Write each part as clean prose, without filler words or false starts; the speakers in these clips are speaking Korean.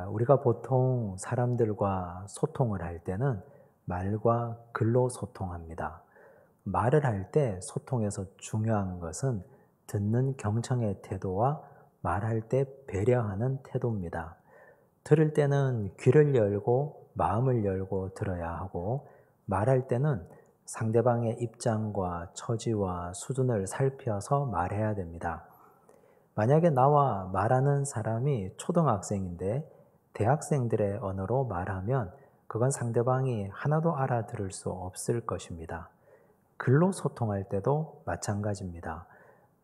우리가 보통 사람들과 소통을 할 때는 말과 글로 소통합니다. 말을 할 때 소통에서 중요한 것은 듣는 경청의 태도와 말할 때 배려하는 태도입니다. 들을 때는 귀를 열고 마음을 열고 들어야 하고, 말할 때는 상대방의 입장과 처지와 수준을 살펴서 말해야 됩니다. 만약에 나와 말하는 사람이 초등학생인데 대학생들의 언어로 말하면 그건 상대방이 하나도 알아들을 수 없을 것입니다. 글로 소통할 때도 마찬가지입니다.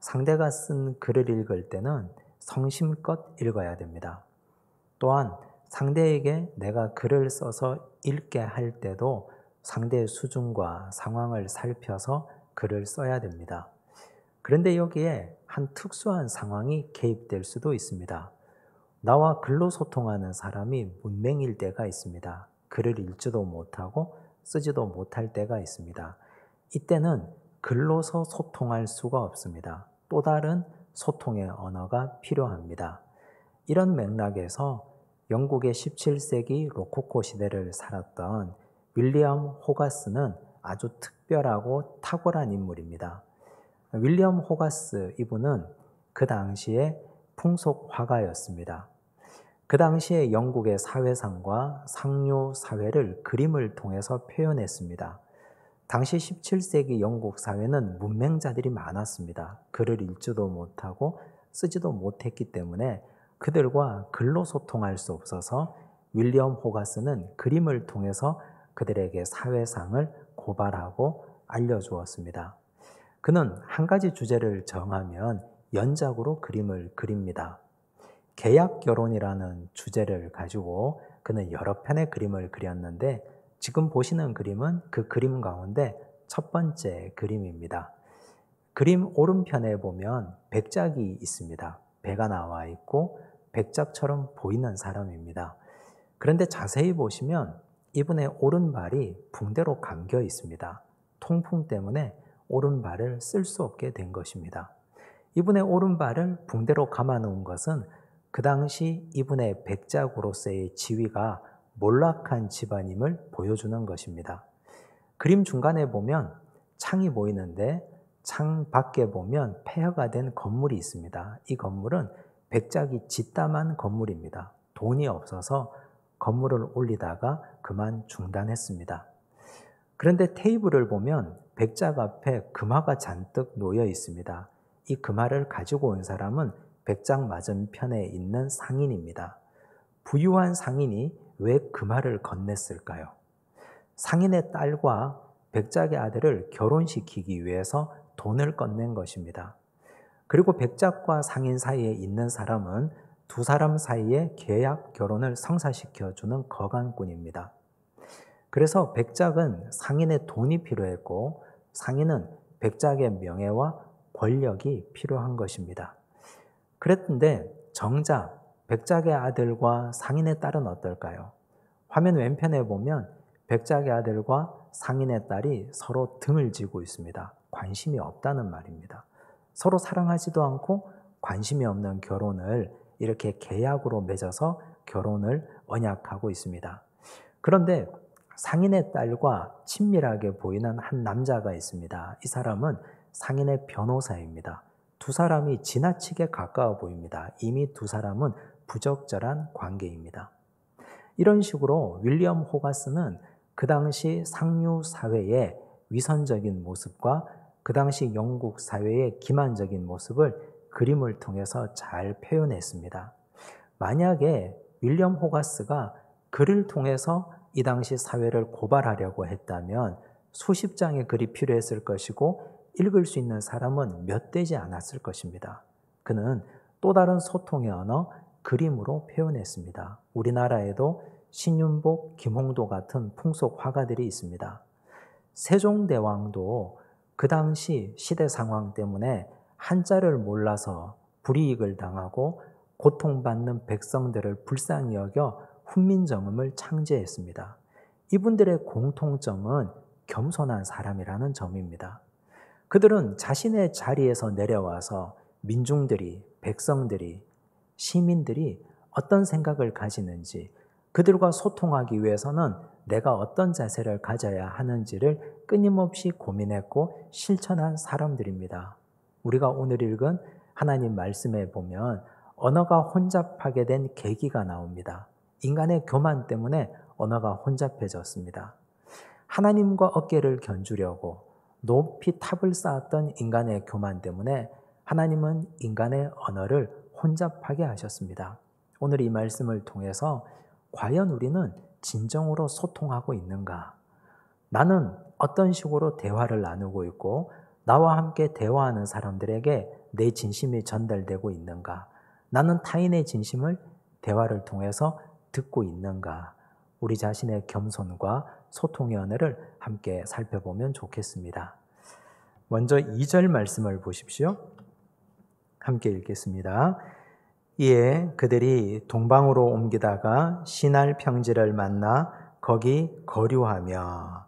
상대가 쓴 글을 읽을 때는 성심껏 읽어야 됩니다. 또한 상대에게 내가 글을 써서 읽게 할 때도 상대의 수준과 상황을 살펴서 글을 써야 됩니다. 그런데 여기에 한 특수한 상황이 개입될 수도 있습니다. 나와 글로 소통하는 사람이 문맹일 때가 있습니다. 글을 읽지도 못하고 쓰지도 못할 때가 있습니다. 이때는 글로서 소통할 수가 없습니다. 또 다른 소통의 언어가 필요합니다. 이런 맥락에서 영국의 17세기 로코코 시대를 살았던 윌리엄 호가스는 아주 특별하고 탁월한 인물입니다. 윌리엄 호가스 이분은 그 당시에 풍속 화가였습니다. 그 당시에 영국의 사회상과 상류 사회를 그림을 통해서 표현했습니다. 당시 17세기 영국 사회는 문맹자들이 많았습니다. 글을 읽지도 못하고 쓰지도 못했기 때문에 그들과 글로 소통할 수 없어서 윌리엄 호가스는 그림을 통해서 그들에게 사회상을 고발하고 알려주었습니다. 그는 한 가지 주제를 정하면 연작으로 그림을 그립니다. 계약 결혼이라는 주제를 가지고 그는 여러 편의 그림을 그렸는데, 지금 보시는 그림은 그 그림 가운데 첫 번째 그림입니다. 그림 오른편에 보면 백작이 있습니다. 배가 나와 있고 백작처럼 보이는 사람입니다. 그런데 자세히 보시면 이분의 오른발이 붕대로 감겨 있습니다. 통풍 때문에 오른발을 쓸 수 없게 된 것입니다. 이분의 오른발을 붕대로 감아 놓은 것은 그 당시 이분의 백작으로서의 지위가 몰락한 집안임을 보여주는 것입니다. 그림 중간에 보면 창이 보이는데 창 밖에 보면 폐허가 된 건물이 있습니다. 이 건물은 백작이 짓담한 건물입니다. 돈이 없어서 건물을 올리다가 그만 중단했습니다. 그런데 테이블을 보면 백작 앞에 금화가 잔뜩 놓여 있습니다. 이 금화를 가지고 온 사람은 백작 맞은편에 있는 상인입니다. 부유한 상인이 왜 금화를 건넸을까요? 상인의 딸과 백작의 아들을 결혼시키기 위해서 돈을 건넨 것입니다. 그리고 백작과 상인 사이에 있는 사람은 두 사람 사이에 계약 결혼을 성사시켜주는 거간꾼입니다. 그래서 백작은 상인의 돈이 필요했고 상인은 백작의 명예와 권력이 필요한 것입니다. 그랬는데 정작 백작의 아들과 상인의 딸은 어떨까요? 화면 왼편에 보면 백작의 아들과 상인의 딸이 서로 등을 지고 있습니다. 관심이 없다는 말입니다. 서로 사랑하지도 않고 관심이 없는 결혼을 이렇게 계약으로 맺어서 결혼을 언약하고 있습니다. 그런데 상인의 딸과 친밀하게 보이는 한 남자가 있습니다. 이 사람은 상인의 변호사입니다. 두 사람이 지나치게 가까워 보입니다. 이미 두 사람은 부적절한 관계입니다. 이런 식으로 윌리엄 호가스는 그 당시 상류 사회의 위선적인 모습과 그 당시 영국 사회의 기만적인 모습을 그림을 통해서 잘 표현했습니다. 만약에 윌리엄 호가스가 글을 통해서 이 당시 사회를 고발하려고 했다면 수십 장의 글이 필요했을 것이고 읽을 수 있는 사람은 몇 되지 않았을 것입니다. 그는 또 다른 소통의 언어, 그림으로 표현했습니다. 우리나라에도 신윤복, 김홍도 같은 풍속 화가들이 있습니다. 세종대왕도 그 당시 시대 상황 때문에 한자를 몰라서 불이익을 당하고 고통받는 백성들을 불쌍히 여겨 훈민정음을 창제했습니다. 이분들의 공통점은 겸손한 사람이라는 점입니다. 그들은 자신의 자리에서 내려와서 민중들이, 백성들이, 시민들이 어떤 생각을 가지는지, 그들과 소통하기 위해서는 내가 어떤 자세를 가져야 하는지를 끊임없이 고민했고 실천한 사람들입니다. 우리가 오늘 읽은 하나님 말씀에 보면 언어가 혼잡하게 된 계기가 나옵니다. 인간의 교만 때문에 언어가 혼잡해졌습니다. 하나님과 어깨를 견주려고 높이 탑을 쌓았던 인간의 교만 때문에 하나님은 인간의 언어를 혼잡하게 하셨습니다. 오늘 이 말씀을 통해서 과연 우리는 진정으로 소통하고 있는가? 나는 어떤 식으로 대화를 나누고 있고 나와 함께 대화하는 사람들에게 내 진심이 전달되고 있는가? 나는 타인의 진심을 대화를 통해서 듣고 있는가? 우리 자신의 겸손과 소통의 언어를 함께 살펴보면 좋겠습니다. 먼저 2절 말씀을 보십시오. 함께 읽겠습니다. 이에 그들이 동방으로 옮기다가 시날 평지를 만나 거기 거류하며,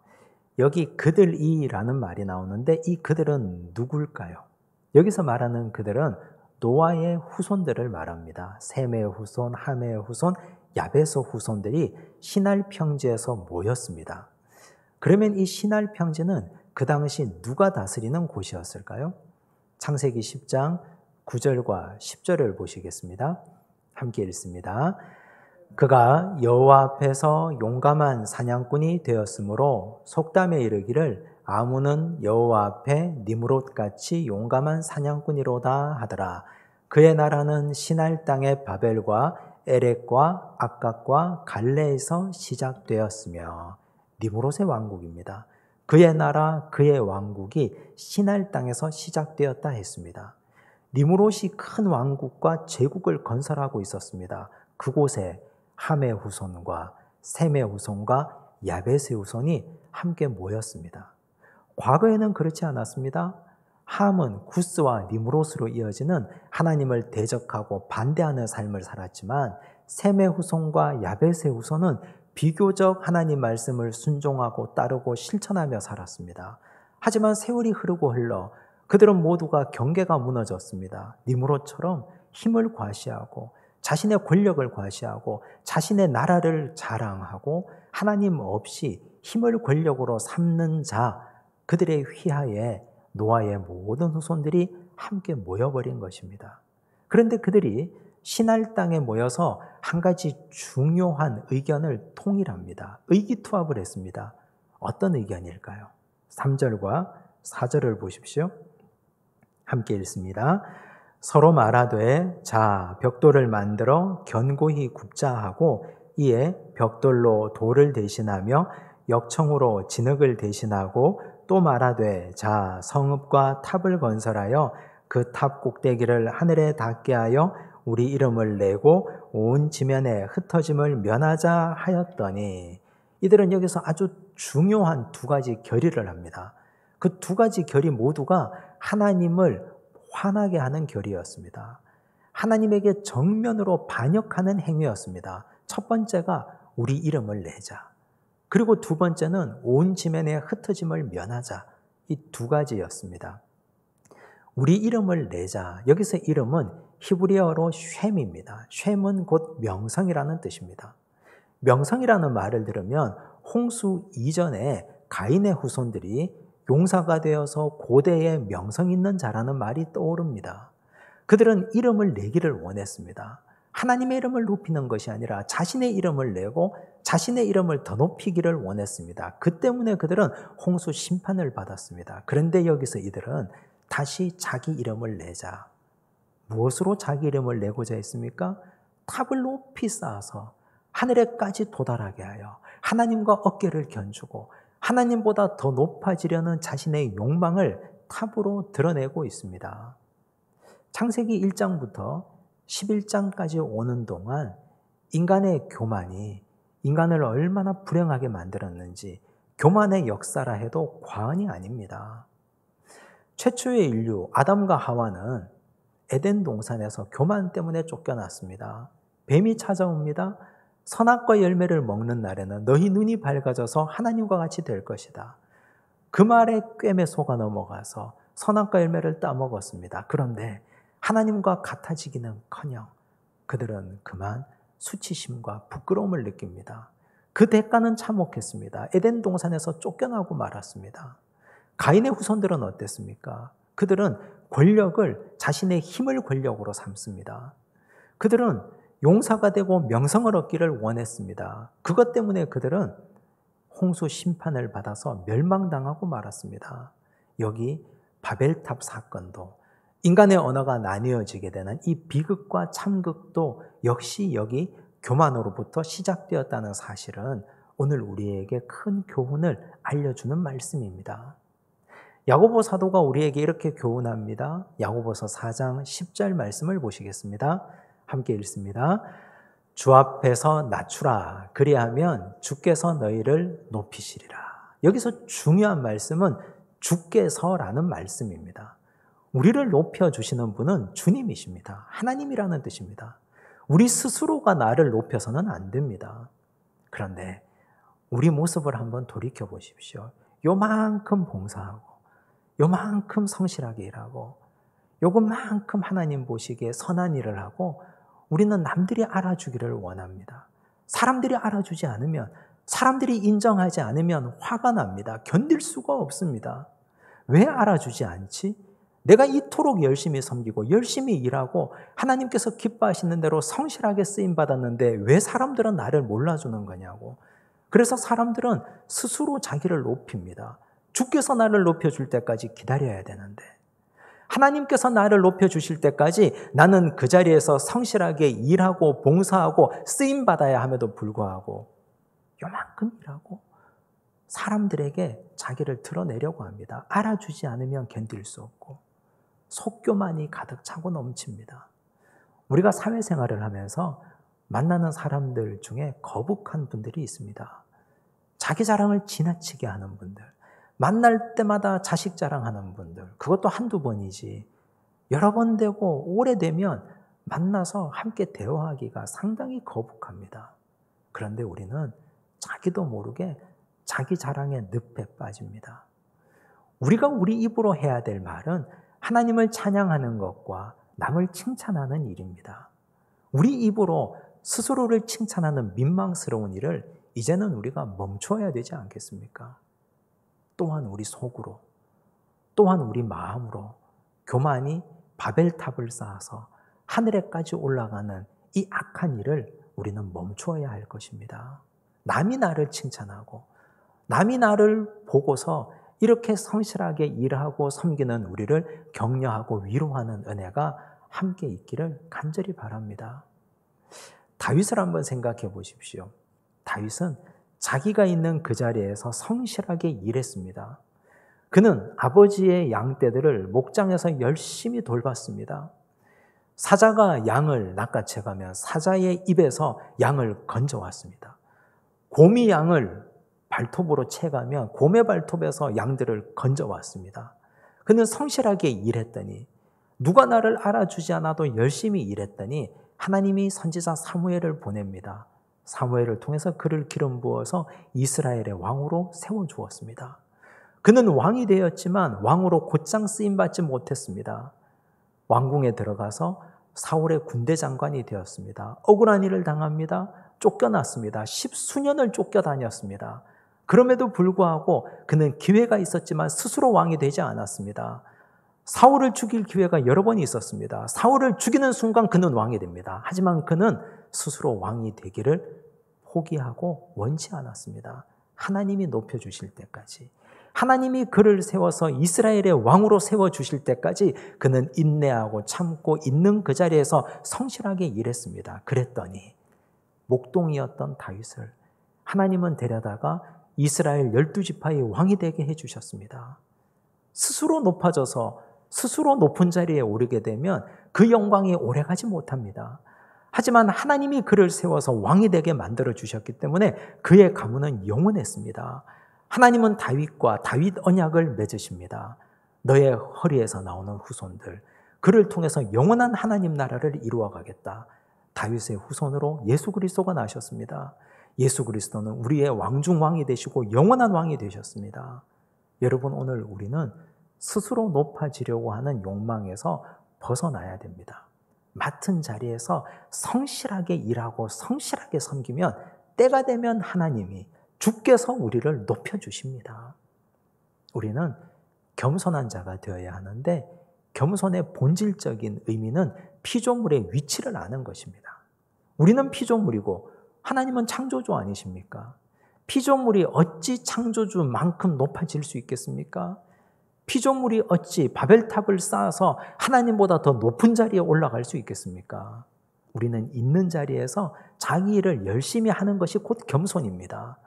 여기 그들이라는 말이 나오는데 이 그들은 누굴까요? 여기서 말하는 그들은 노아의 후손들을 말합니다. 셈의 후손, 함의 후손, 야베스 후손들이 시날 평지에서 모였습니다. 그러면 이 시날 평지는 그 당시 누가 다스리는 곳이었을까요? 창세기 10장 9절과 10절을 보시겠습니다. 함께 읽습니다. 그가 여호와 앞에서 용감한 사냥꾼이 되었으므로 속담에 이르기를 아무는 여호와 앞에 니므롯같이 용감한 사냥꾼이로다 하더라. 그의 나라는 시날 땅의 바벨과 에렉과 악각과 갈레에서 시작되었으며, 니므롯의 왕국입니다. 그의 나라, 그의 왕국이 시날 땅에서 시작되었다 했습니다. 니므롯이 큰 왕국과 제국을 건설하고 있었습니다. 그곳에 함의 후손과 셈의 후손과 야벳의 후손이 함께 모였습니다. 과거에는 그렇지 않았습니다. 함은 구스와 니므롯으로 이어지는 하나님을 대적하고 반대하는 삶을 살았지만 셈의 후손과 야벳의 후손은 비교적 하나님 말씀을 순종하고 따르고 실천하며 살았습니다. 하지만 세월이 흐르고 흘러 그들은 모두가 경계가 무너졌습니다. 니므롯처럼 힘을 과시하고 자신의 권력을 과시하고 자신의 나라를 자랑하고 하나님 없이 힘을 권력으로 삼는 자, 그들의 휘하에 노아의 모든 후손들이 함께 모여버린 것입니다. 그런데 그들이 시날 땅에 모여서 한 가지 중요한 의견을 통일합니다. 의기투합을 했습니다. 어떤 의견일까요? 3절과 4절을 보십시오. 함께 읽습니다. 서로 말하되 자 벽돌을 만들어 견고히 굽자 하고 이에 벽돌로 돌을 대신하며 역청으로 진흙을 대신하고 또 말하되 자 성읍과 탑을 건설하여 그 탑 꼭대기를 하늘에 닿게 하여 우리 이름을 내고 온 지면에 흩어짐을 면하자 하였더니, 이들은 여기서 아주 중요한 두 가지 결의를 합니다. 그 두 가지 결의 모두가 하나님을 화나게 하는 결의였습니다. 하나님에게 정면으로 반역하는 행위였습니다. 첫 번째가 우리 이름을 내자. 그리고 두 번째는 온 지면에 흩어짐을 면하자. 이 두 가지였습니다. 우리 이름을 내자. 여기서 이름은 히브리어로 쉔입니다. 쉔은 곧 명성이라는 뜻입니다. 명성이라는 말을 들으면 홍수 이전에 가인의 후손들이 용사가 되어서 고대의 명성 있는 자라는 말이 떠오릅니다. 그들은 이름을 내기를 원했습니다. 하나님의 이름을 높이는 것이 아니라 자신의 이름을 내고 자신의 이름을 더 높이기를 원했습니다. 그 때문에 그들은 홍수 심판을 받았습니다. 그런데 여기서 이들은 다시 자기 이름을 내자. 무엇으로 자기 이름을 내고자 했습니까? 탑을 높이 쌓아서 하늘에까지 도달하게 하여 하나님과 어깨를 견주고 하나님보다 더 높아지려는 자신의 욕망을 탑으로 드러내고 있습니다. 창세기 1장부터 11장까지 오는 동안 인간의 교만이 인간을 얼마나 불행하게 만들었는지 교만의 역사라 해도 과언이 아닙니다. 최초의 인류 아담과 하와는 에덴 동산에서 교만 때문에 쫓겨났습니다. 뱀이 찾아옵니다. 선악과 열매를 먹는 날에는 너희 눈이 밝아져서 하나님과 같이 될 것이다. 그 말에 꿰매 속아 넘어가서 선악과 열매를 따먹었습니다. 그런데 하나님과 같아지기는커녕 그들은 그만 수치심과 부끄러움을 느낍니다. 그 대가는 참혹했습니다. 에덴 동산에서 쫓겨나고 말았습니다. 가인의 후손들은 어땠습니까? 그들은 권력을 자신의 힘을 권력으로 삼습니다. 그들은 용사가 되고 명성을 얻기를 원했습니다. 그것 때문에 그들은 홍수 심판을 받아서 멸망당하고 말았습니다. 여기 바벨탑 사건도 인간의 언어가 나뉘어지게 되는 이 비극과 참극도 역시 여기 교만으로부터 시작되었다는 사실은 오늘 우리에게 큰 교훈을 알려주는 말씀입니다. 야고보 사도가 우리에게 이렇게 교훈합니다. 야고보서 4장 10절 말씀을 보시겠습니다. 함께 읽습니다. 주 앞에서 낮추라. 그리하면 주께서 너희를 높이시리라. 여기서 중요한 말씀은 주께서라는 말씀입니다. 우리를 높여주시는 분은 주님이십니다. 하나님이라는 뜻입니다. 우리 스스로가 나를 높여서는 안 됩니다. 그런데 우리 모습을 한번 돌이켜 보십시오. 요만큼 봉사하고 요만큼 성실하게 일하고 요것만큼 하나님 보시기에 선한 일을 하고 우리는 남들이 알아주기를 원합니다. 사람들이 알아주지 않으면, 사람들이 인정하지 않으면 화가 납니다. 견딜 수가 없습니다. 왜 알아주지 않지? 내가 이토록 열심히 섬기고 열심히 일하고 하나님께서 기뻐하시는 대로 성실하게 쓰임받았는데 왜 사람들은 나를 몰라주는 거냐고. 그래서 사람들은 스스로 자기를 높입니다. 주께서 나를 높여줄 때까지 기다려야 되는데, 하나님께서 나를 높여주실 때까지 나는 그 자리에서 성실하게 일하고 봉사하고 쓰임받아야 함에도 불구하고 요만큼 일하고 사람들에게 자기를 드러내려고 합니다. 알아주지 않으면 견딜 수 없고 속교만이 가득 차고 넘칩니다. 우리가 사회생활을 하면서 만나는 사람들 중에 거북한 분들이 있습니다. 자기 자랑을 지나치게 하는 분들, 만날 때마다 자식 자랑하는 분들, 그것도 한두 번이지 여러 번 되고 오래되면 만나서 함께 대화하기가 상당히 거북합니다. 그런데 우리는 자기도 모르게 자기 자랑의 늪에 빠집니다. 우리가 우리 입으로 해야 될 말은 하나님을 찬양하는 것과 남을 칭찬하는 일입니다. 우리 입으로 스스로를 칭찬하는 민망스러운 일을 이제는 우리가 멈춰야 되지 않겠습니까? 또한 우리 속으로, 또한 우리 마음으로 교만이 바벨탑을 쌓아서 하늘에까지 올라가는 이 악한 일을 우리는 멈춰야 할 것입니다. 남이 나를 칭찬하고 남이 나를 보고서 이렇게 성실하게 일하고 섬기는 우리를 격려하고 위로하는 은혜가 함께 있기를 간절히 바랍니다. 다윗을 한번 생각해 보십시오. 다윗은 자기가 있는 그 자리에서 성실하게 일했습니다. 그는 아버지의 양떼들을 목장에서 열심히 돌봤습니다. 사자가 양을 낚아채가면 사자의 입에서 양을 건져왔습니다. 곰이 양을 발톱으로 채가면 곰의 발톱에서 양들을 건져왔습니다. 그는 성실하게 일했더니, 누가 나를 알아주지 않아도 열심히 일했더니 하나님이 선지자 사무엘을 보냅니다. 사무엘을 통해서 그를 기름 부어서 이스라엘의 왕으로 세워주었습니다. 그는 왕이 되었지만 왕으로 곧장 쓰임받지 못했습니다. 왕궁에 들어가서 사울의 군대 장관이 되었습니다. 억울한 일을 당합니다. 쫓겨났습니다. 10수년을 쫓겨다녔습니다. 그럼에도 불구하고 그는 기회가 있었지만 스스로 왕이 되지 않았습니다. 사울을 죽일 기회가 여러 번 있었습니다. 사울을 죽이는 순간 그는 왕이 됩니다. 하지만 그는 스스로 왕이 되기를 포기하고 원치 않았습니다. 하나님이 높여주실 때까지, 하나님이 그를 세워서 이스라엘의 왕으로 세워주실 때까지 그는 인내하고 참고 있는 그 자리에서 성실하게 일했습니다. 그랬더니 목동이었던 다윗을 하나님은 데려다가 이스라엘 12지파의 왕이 되게 해주셨습니다. 스스로 높아져서 스스로 높은 자리에 오르게 되면 그 영광이 오래가지 못합니다. 하지만 하나님이 그를 세워서 왕이 되게 만들어 주셨기 때문에 그의 가문은 영원했습니다. 하나님은 다윗과 다윗 언약을 맺으십니다. 너의 허리에서 나오는 후손들, 그를 통해서 영원한 하나님 나라를 이루어 가겠다. 다윗의 후손으로 예수 그리스도가 나셨습니다. 예수 그리스도는 우리의 왕중왕이 되시고 영원한 왕이 되셨습니다. 여러분, 오늘 우리는 스스로 높아지려고 하는 욕망에서 벗어나야 됩니다. 맡은 자리에서 성실하게 일하고 성실하게 섬기면 때가 되면 하나님이 주께서 우리를 높여주십니다. 우리는 겸손한 자가 되어야 하는데 겸손의 본질적인 의미는 피조물의 위치를 아는 것입니다. 우리는 피조물이고 하나님은 창조주 아니십니까? 피조물이 어찌 창조주만큼 높아질 수 있겠습니까? 피조물이 어찌 바벨탑을 쌓아서 하나님보다 더 높은 자리에 올라갈 수 있겠습니까? 우리는 있는 자리에서 자기 일을 열심히 하는 것이 곧 겸손입니다.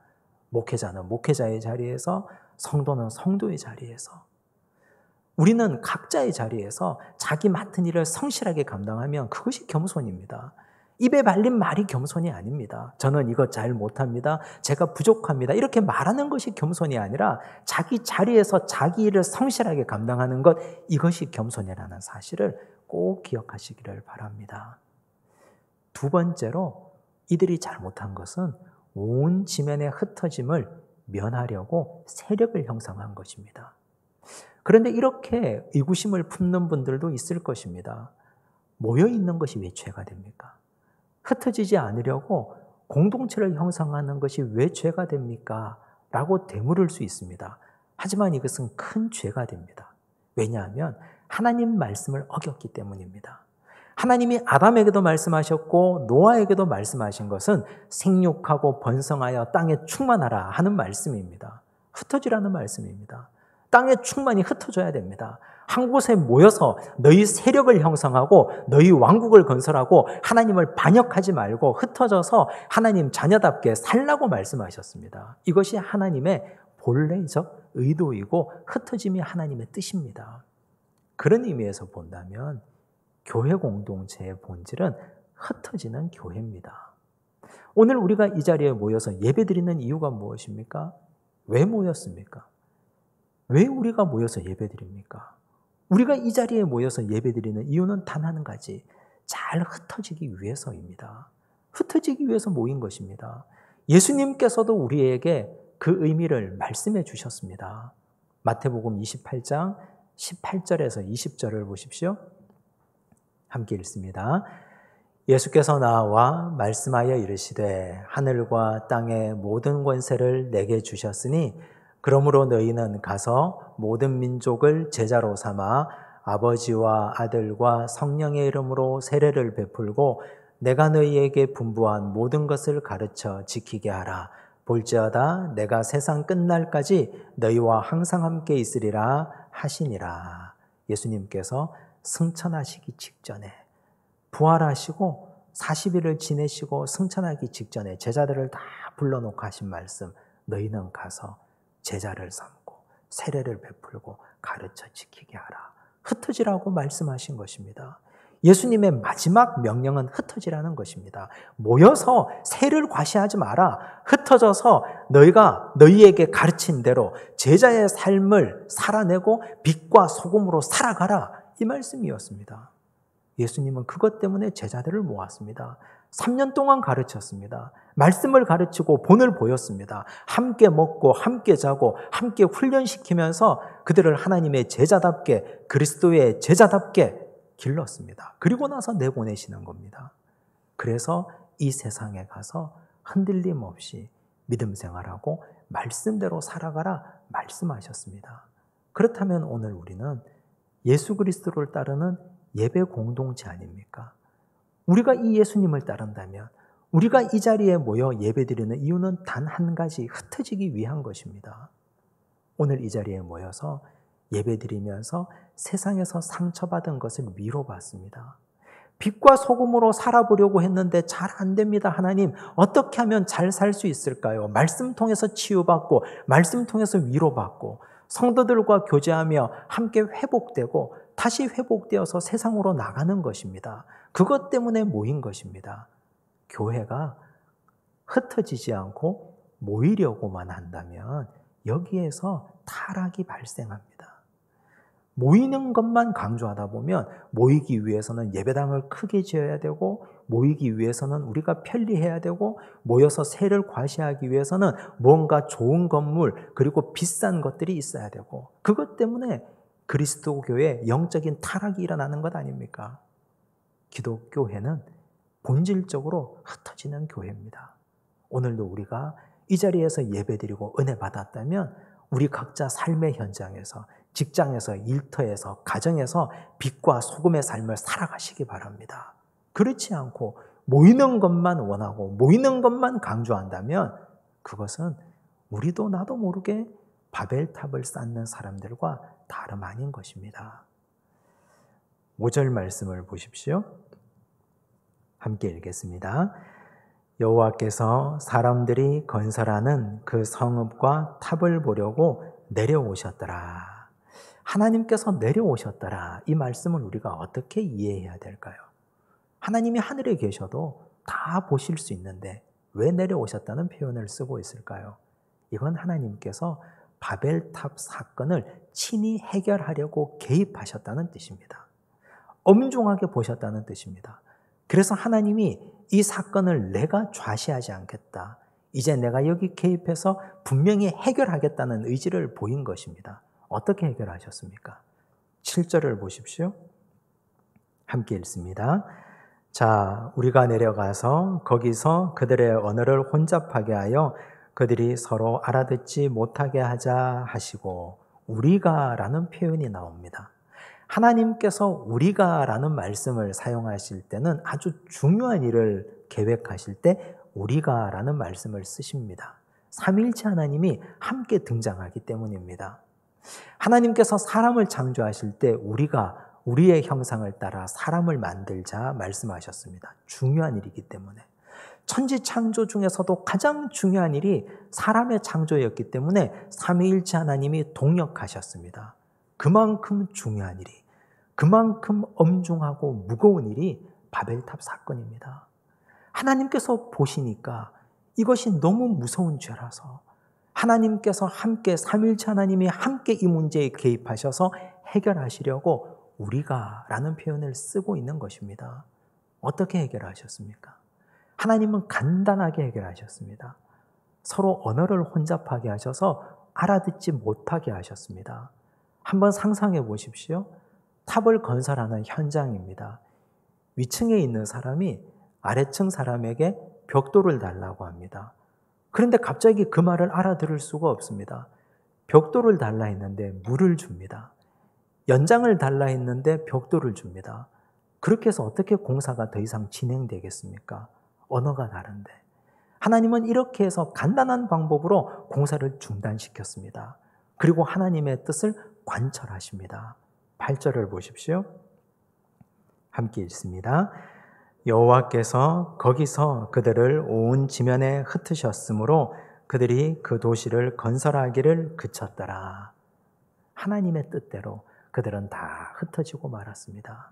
목회자는 목회자의 자리에서, 성도는 성도의 자리에서, 우리는 각자의 자리에서 자기 맡은 일을 성실하게 감당하면 그것이 겸손입니다. 입에 발린 말이 겸손이 아닙니다. 저는 이거 잘 못합니다. 제가 부족합니다. 이렇게 말하는 것이 겸손이 아니라 자기 자리에서 자기 일을 성실하게 감당하는 것, 이것이 겸손이라는 사실을 꼭 기억하시기를 바랍니다. 두 번째로 이들이 잘못한 것은 온 지면의 흩어짐을 면하려고 세력을 형성한 것입니다. 그런데 이렇게 의구심을 품는 분들도 있을 것입니다. 모여 있는 것이 왜 죄가 됩니까? 흩어지지 않으려고 공동체를 형성하는 것이 왜 죄가 됩니까? 라고 되물을 수 있습니다. 하지만 이것은 큰 죄가 됩니다. 왜냐하면 하나님 말씀을 어겼기 때문입니다. 하나님이 아담에게도 말씀하셨고 노아에게도 말씀하신 것은 생육하고 번성하여 땅에 충만하라 하는 말씀입니다. 흩어지라는 말씀입니다. 땅에 충만히 흩어져야 됩니다. 한 곳에 모여서 너희 세력을 형성하고 너희 왕국을 건설하고 하나님을 반역하지 말고 흩어져서 하나님 자녀답게 살라고 말씀하셨습니다. 이것이 하나님의 본래적 의도이고 흩어짐이 하나님의 뜻입니다. 그런 의미에서 본다면 교회 공동체의 본질은 흩어지는 교회입니다. 오늘 우리가 이 자리에 모여서 예배드리는 이유가 무엇입니까? 왜 모였습니까? 왜 우리가 모여서 예배드립니까? 우리가 이 자리에 모여서 예배드리는 이유는 단 한 가지, 잘 흩어지기 위해서입니다. 흩어지기 위해서 모인 것입니다. 예수님께서도 우리에게 그 의미를 말씀해 주셨습니다. 마태복음 28장 18절에서 20절을 보십시오. 함께 읽습니다. 예수께서 나와 말씀하여 이르시되 하늘과 땅의 모든 권세를 내게 주셨으니 그러므로 너희는 가서 모든 민족을 제자로 삼아 아버지와 아들과 성령의 이름으로 세례를 베풀고 내가 너희에게 분부한 모든 것을 가르쳐 지키게 하라. 볼지어다 내가 세상 끝날까지 너희와 항상 함께 있으리라 하시니라. 예수님께서 승천하시기 직전에 부활하시고 40일을 지내시고 승천하기 직전에 제자들을 다 불러놓고 하신 말씀, 너희는 가서 제자를 삼고 세례를 베풀고 가르쳐 지키게 하라. 흩어지라고 말씀하신 것입니다. 예수님의 마지막 명령은 흩어지라는 것입니다. 모여서 세를 과시하지 마라. 흩어져서 너희가 너희에게 가르친 대로 제자의 삶을 살아내고 빛과 소금으로 살아가라. 이 말씀이었습니다. 예수님은 그것 때문에 제자들을 모았습니다. 3년 동안 가르쳤습니다. 말씀을 가르치고 본을 보였습니다. 함께 먹고 함께 자고 함께 훈련시키면서 그들을 하나님의 제자답게, 그리스도의 제자답게 길렀습니다. 그리고 나서 내보내시는 겁니다. 그래서 이 세상에 가서 흔들림 없이 믿음 생활하고 말씀대로 살아가라 말씀하셨습니다. 그렇다면 오늘 우리는 예수 그리스도를 따르는 예배 공동체 아닙니까? 우리가 이 예수님을 따른다면 우리가 이 자리에 모여 예배드리는 이유는 단 한 가지, 흩어지기 위한 것입니다. 오늘 이 자리에 모여서 예배드리면서 세상에서 상처받은 것을 위로받습니다. 빛과 소금으로 살아보려고 했는데 잘 안 됩니다. 하나님, 어떻게 하면 잘 살 수 있을까요? 말씀 통해서 치유받고 말씀 통해서 위로받고 성도들과 교제하며 함께 회복되고 다시 회복되어서 세상으로 나가는 것입니다. 그것 때문에 모인 것입니다. 교회가 흩어지지 않고 모이려고만 한다면 여기에서 타락이 발생합니다. 모이는 것만 강조하다 보면 모이기 위해서는 예배당을 크게 지어야 되고 모이기 위해서는 우리가 편리해야 되고 모여서 세를 과시하기 위해서는 뭔가 좋은 건물 그리고 비싼 것들이 있어야 되고 그것 때문에 그리스도교의 영적인 타락이 일어나는 것 아닙니까? 기독교회는 본질적으로 흩어지는 교회입니다. 오늘도 우리가 이 자리에서 예배드리고 은혜 받았다면 우리 각자 삶의 현장에서, 직장에서, 일터에서, 가정에서 빛과 소금의 삶을 살아가시기 바랍니다. 그렇지 않고 모이는 것만 원하고 모이는 것만 강조한다면 그것은 우리도 나도 모르게 바벨탑을 쌓는 사람들과 다름 아닌 것입니다. 5절 말씀을 보십시오. 함께 읽겠습니다. 여호와께서 사람들이 건설하는 그 성읍과 탑을 보려고 내려오셨더라. 하나님께서 내려오셨더라. 이 말씀을 우리가 어떻게 이해해야 될까요? 하나님이 하늘에 계셔도 다 보실 수 있는데 왜 내려오셨다는 표현을 쓰고 있을까요? 이건 하나님께서 바벨탑 사건을 친히 해결하려고 개입하셨다는 뜻입니다. 엄중하게 보셨다는 뜻입니다. 그래서 하나님이 이 사건을 내가 좌시하지 않겠다. 이제 내가 여기 개입해서 분명히 해결하겠다는 의지를 보인 것입니다. 어떻게 해결하셨습니까? 7절을 보십시오. 함께 읽습니다. 자, 우리가 내려가서 거기서 그들의 언어를 혼잡하게 하여 그들이 서로 알아듣지 못하게 하자 하시고, 우리가 라는 표현이 나옵니다. 하나님께서 우리가 라는 말씀을 사용하실 때는 아주 중요한 일을 계획하실 때 우리가 라는 말씀을 쓰십니다. 삼위일체 하나님이 함께 등장하기 때문입니다. 하나님께서 사람을 창조하실 때 우리가 우리의 형상을 따라 사람을 만들자 말씀하셨습니다. 중요한 일이기 때문에. 천지 창조 중에서도 가장 중요한 일이 사람의 창조였기 때문에 삼위일체 하나님이 동역하셨습니다. 그만큼 중요한 일이, 그만큼 엄중하고 무거운 일이 바벨탑 사건입니다. 하나님께서 보시니까 이것이 너무 무서운 죄라서 하나님께서 함께, 삼위일체 하나님이 함께 이 문제에 개입하셔서 해결하시려고 우리가 라는 표현을 쓰고 있는 것입니다. 어떻게 해결하셨습니까? 하나님은 간단하게 해결하셨습니다. 서로 언어를 혼잡하게 하셔서 알아듣지 못하게 하셨습니다. 한번 상상해 보십시오. 탑을 건설하는 현장입니다. 위층에 있는 사람이 아래층 사람에게 벽돌을 달라고 합니다. 그런데 갑자기 그 말을 알아들을 수가 없습니다. 벽돌을 달라 했는데 물을 줍니다. 연장을 달라 했는데 벽돌을 줍니다. 그렇게 해서 어떻게 공사가 더 이상 진행되겠습니까? 언어가 다른데. 하나님은 이렇게 해서 간단한 방법으로 공사를 중단시켰습니다. 그리고 하나님의 뜻을 관철하십니다. 8절을 보십시오. 함께 읽습니다. 여호와께서 거기서 그들을 온 지면에 흩으셨으므로 그들이 그 도시를 건설하기를 그쳤더라. 하나님의 뜻대로 그들은 다 흩어지고 말았습니다.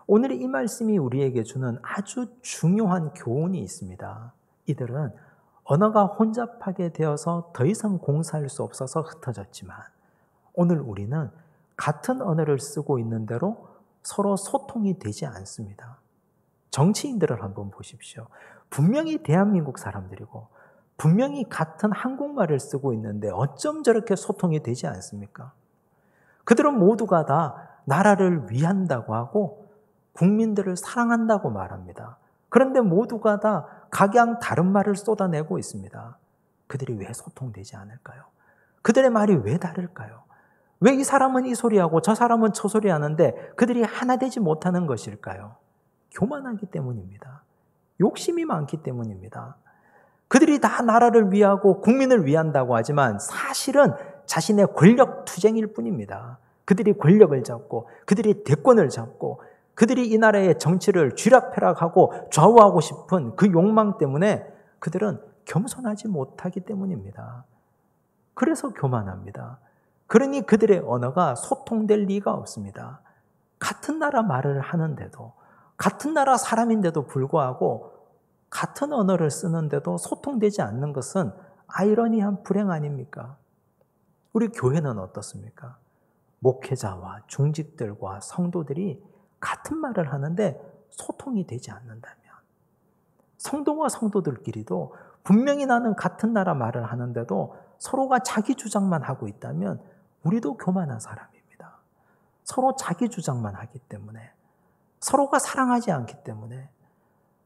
오늘 이 말씀이 우리에게 주는 아주 중요한 교훈이 있습니다. 이들은 언어가 혼잡하게 되어서 더 이상 공사할 수 없어서 흩어졌지만 오늘 우리는 같은 언어를 쓰고 있는 대로 서로 소통이 되지 않습니다. 정치인들을 한번 보십시오. 분명히 대한민국 사람들이고 분명히 같은 한국말을 쓰고 있는데 어쩜 저렇게 소통이 되지 않습니까? 그들은 모두가 다 나라를 위한다고 하고 국민들을 사랑한다고 말합니다. 그런데 모두가 다 각양 다른 말을 쏟아내고 있습니다. 그들이 왜 소통되지 않을까요? 그들의 말이 왜 다를까요? 왜 이 사람은 이 소리하고 저 사람은 저 소리 하는데 그들이 하나 되지 못하는 것일까요? 교만하기 때문입니다. 욕심이 많기 때문입니다. 그들이 다 나라를 위하고 국민을 위한다고 하지만 사실은 자신의 권력 투쟁일 뿐입니다. 그들이 권력을 잡고 그들이 대권을 잡고 그들이 이 나라의 정치를 쥐락펴락하고 좌우하고 싶은 그 욕망 때문에 그들은 겸손하지 못하기 때문입니다. 그래서 교만합니다. 그러니 그들의 언어가 소통될 리가 없습니다. 같은 나라 말을 하는데도, 같은 나라 사람인데도 불구하고 같은 언어를 쓰는데도 소통되지 않는 것은 아이러니한 불행 아닙니까? 우리 교회는 어떻습니까? 목회자와 중직들과 성도들이 같은 말을 하는데 소통이 되지 않는다면, 성도와 성도들끼리도 분명히 나는 같은 나라 말을 하는데도 서로가 자기 주장만 하고 있다면 우리도 교만한 사람입니다. 서로 자기 주장만 하기 때문에, 서로가 사랑하지 않기 때문에,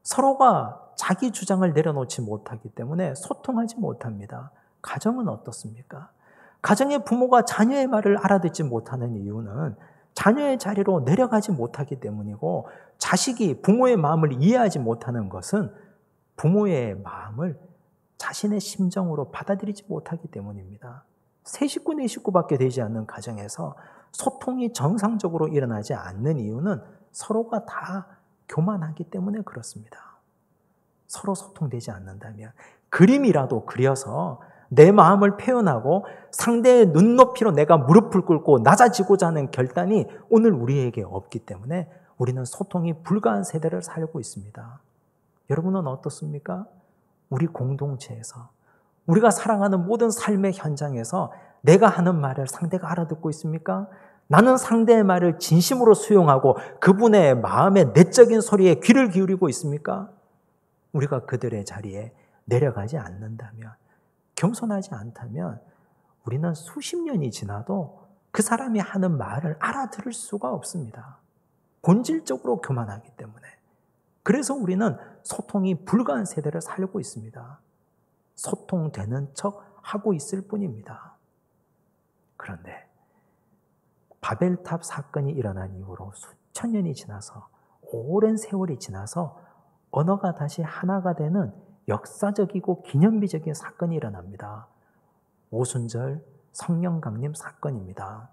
서로가 자기 주장을 내려놓지 못하기 때문에 소통하지 못합니다. 가정은 어떻습니까? 가정의 부모가 자녀의 말을 알아듣지 못하는 이유는 자녀의 자리로 내려가지 못하기 때문이고, 자식이 부모의 마음을 이해하지 못하는 것은 부모의 마음을 자신의 심정으로 받아들이지 못하기 때문입니다. 세 식구, 네 식구밖에 되지 않는 가정에서 소통이 정상적으로 일어나지 않는 이유는 서로가 다 교만하기 때문에 그렇습니다. 서로 소통되지 않는다면 그림이라도 그려서 내 마음을 표현하고 상대의 눈높이로 내가 무릎을 꿇고 낮아지고자 하는 결단이 오늘 우리에게 없기 때문에 우리는 소통이 불가한 세대를 살고 있습니다. 여러분은 어떻습니까? 우리 공동체에서, 우리가 살아가는 모든 삶의 현장에서 내가 하는 말을 상대가 알아듣고 있습니까? 나는 상대의 말을 진심으로 수용하고 그분의 마음의 내적인 소리에 귀를 기울이고 있습니까? 우리가 그들의 자리에 내려가지 않는다면, 겸손하지 않다면 우리는 수십 년이 지나도 그 사람이 하는 말을 알아들을 수가 없습니다. 본질적으로 교만하기 때문에. 그래서 우리는 소통이 불가한 세대를 살고 있습니다. 소통되는 척 하고 있을 뿐입니다. 그런데 바벨탑 사건이 일어난 이후로 수천 년이 지나서, 오랜 세월이 지나서 언어가 다시 하나가 되는 역사적이고 기념비적인 사건이 일어납니다. 오순절 성령 강림 사건입니다.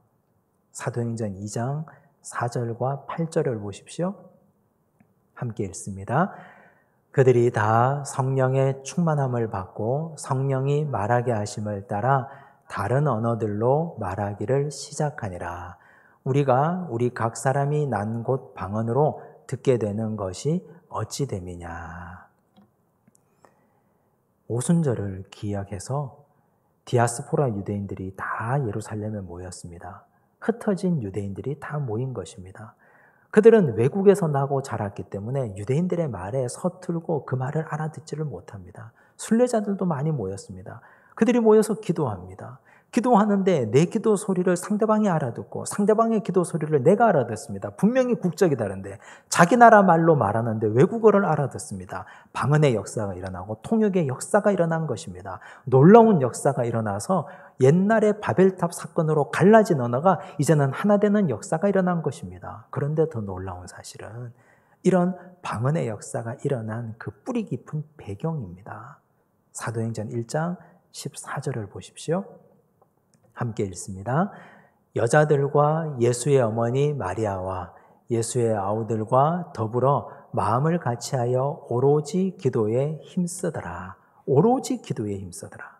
사도행전 2장 4절과 8절을 보십시오. 함께 읽습니다. 그들이 다 성령의 충만함을 받고 성령이 말하게 하심을 따라 다른 언어들로 말하기를 시작하니라. 우리가 우리 각 사람이 난 곳 방언으로 듣게 되는 것이 어찌 됨이냐. 오순절을 기약해서 디아스포라 유대인들이 다 예루살렘에 모였습니다. 흩어진 유대인들이 다 모인 것입니다. 그들은 외국에서 나고 자랐기 때문에 유대인들의 말에 서툴고 그 말을 알아듣지를 못합니다. 순례자들도 많이 모였습니다. 그들이 모여서 기도합니다. 기도하는데 내 기도 소리를 상대방이 알아듣고 상대방의 기도 소리를 내가 알아듣습니다. 분명히 국적이 다른데 자기 나라 말로 말하는데 외국어를 알아듣습니다. 방언의 역사가 일어나고 통역의 역사가 일어난 것입니다. 놀라운 역사가 일어나서 옛날의 바벨탑 사건으로 갈라진 언어가 이제는 하나 되는 역사가 일어난 것입니다. 그런데 더 놀라운 사실은 이런 방언의 역사가 일어난 그 뿌리 깊은 배경입니다. 사도행전 1장 14절을 보십시오. 함께 읽습니다. 여자들과 예수의 어머니 마리아와 예수의 아우들과 더불어 마음을 같이하여 오로지 기도에 힘쓰더라. 오로지 기도에 힘쓰더라.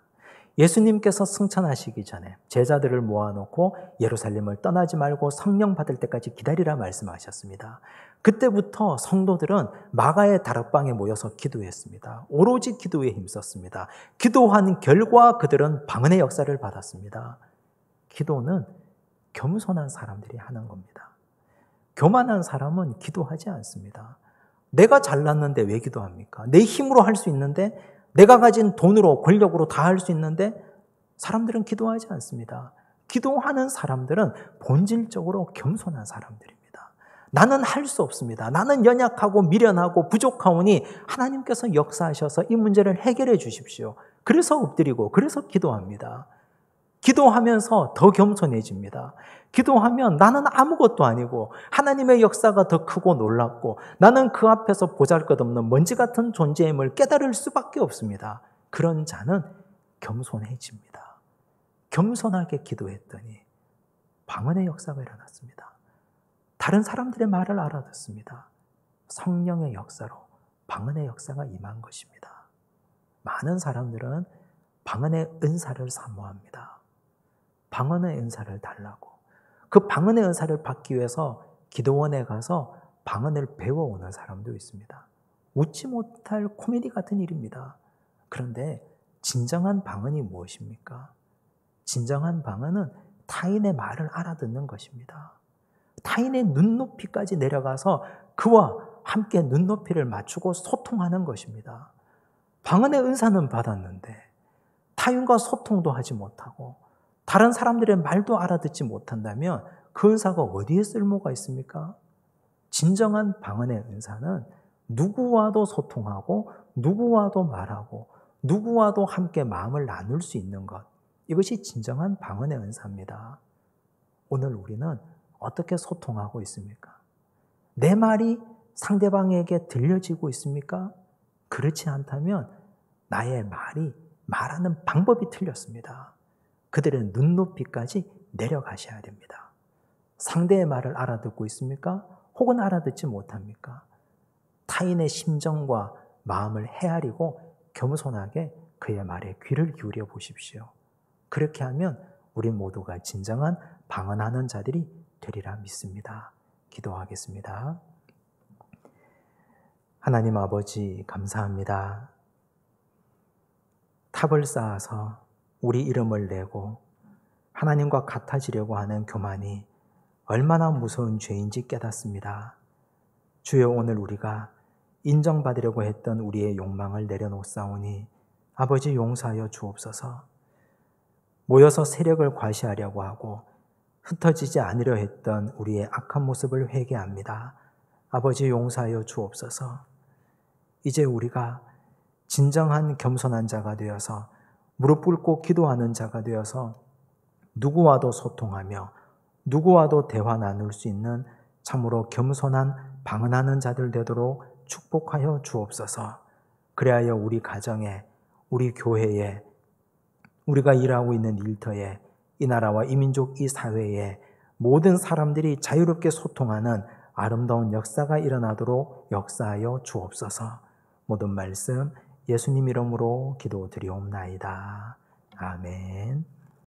예수님께서 승천하시기 전에 제자들을 모아놓고 예루살렘을 떠나지 말고 성령 받을 때까지 기다리라 말씀하셨습니다. 그때부터 성도들은 마가의 다락방에 모여서 기도했습니다. 오로지 기도에 힘썼습니다. 기도한 결과 그들은 방언의 역사를 받았습니다. 기도는 겸손한 사람들이 하는 겁니다. 교만한 사람은 기도하지 않습니다. 내가 잘났는데 왜 기도합니까? 내 힘으로 할 수 있는데, 내가 가진 돈으로 권력으로 다 할 수 있는데 사람들은 기도하지 않습니다. 기도하는 사람들은 본질적으로 겸손한 사람들입니다. 나는 할 수 없습니다. 나는 연약하고 미련하고 부족하오니 하나님께서 역사하셔서 이 문제를 해결해 주십시오. 그래서 엎드리고 그래서 기도합니다. 기도하면서 더 겸손해집니다. 기도하면 나는 아무것도 아니고 하나님의 역사가 더 크고 놀랍고 나는 그 앞에서 보잘것없는 먼지 같은 존재임을 깨달을 수밖에 없습니다. 그런 자는 겸손해집니다. 겸손하게 기도했더니 방언의 역사가 일어났습니다. 다른 사람들의 말을 알아듣습니다. 성령의 역사로 방언의 역사가 임한 것입니다. 많은 사람들은 방언의 은사를 사모합니다. 방언의 은사를 달라고. 그 방언의 은사를 받기 위해서 기도원에 가서 방언을 배워오는 사람도 있습니다. 웃지 못할 코미디 같은 일입니다. 그런데 진정한 방언이 무엇입니까? 진정한 방언은 타인의 말을 알아듣는 것입니다. 타인의 눈높이까지 내려가서 그와 함께 눈높이를 맞추고 소통하는 것입니다. 방언의 은사는 받았는데 타인과 소통도 하지 못하고 다른 사람들의 말도 알아듣지 못한다면 그 은사가 어디에 쓸모가 있습니까? 진정한 방언의 은사는 누구와도 소통하고 누구와도 말하고 누구와도 함께 마음을 나눌 수 있는 것, 이것이 진정한 방언의 은사입니다. 오늘 우리는 어떻게 소통하고 있습니까? 내 말이 상대방에게 들려지고 있습니까? 그렇지 않다면 나의 말이 말하는 방법이 틀렸습니다. 그들의 눈높이까지 내려가셔야 됩니다. 상대의 말을 알아듣고 있습니까? 혹은 알아듣지 못합니까? 타인의 심정과 마음을 헤아리고 겸손하게 그의 말에 귀를 기울여 보십시오. 그렇게 하면 우리 모두가 진정한 방언하는 자들이 되리라 믿습니다. 기도하겠습니다. 하나님 아버지 감사합니다. 탑을 쌓아서 우리 이름을 내고 하나님과 같아지려고 하는 교만이 얼마나 무서운 죄인지 깨닫습니다. 주여, 오늘 우리가 인정받으려고 했던 우리의 욕망을 내려놓사오니 아버지 용서하여 주옵소서. 모여서 세력을 과시하려고 하고 흩어지지 않으려 했던 우리의 악한 모습을 회개합니다. 아버지 용서하여 주옵소서. 이제 우리가 진정한 겸손한 자가 되어서 무릎 꿇고 기도하는 자가 되어서 누구와도 소통하며 누구와도 대화 나눌 수 있는 참으로 겸손한 방언하는 자들 되도록 축복하여 주옵소서. 그리하여 우리 가정에, 우리 교회에, 우리가 일하고 있는 일터에, 이 나라와 이 민족, 이 사회에 모든 사람들이 자유롭게 소통하는 아름다운 역사가 일어나도록 역사하여 주옵소서. 모든 말씀 예수님 이름으로 기도드리옵나이다. 아멘.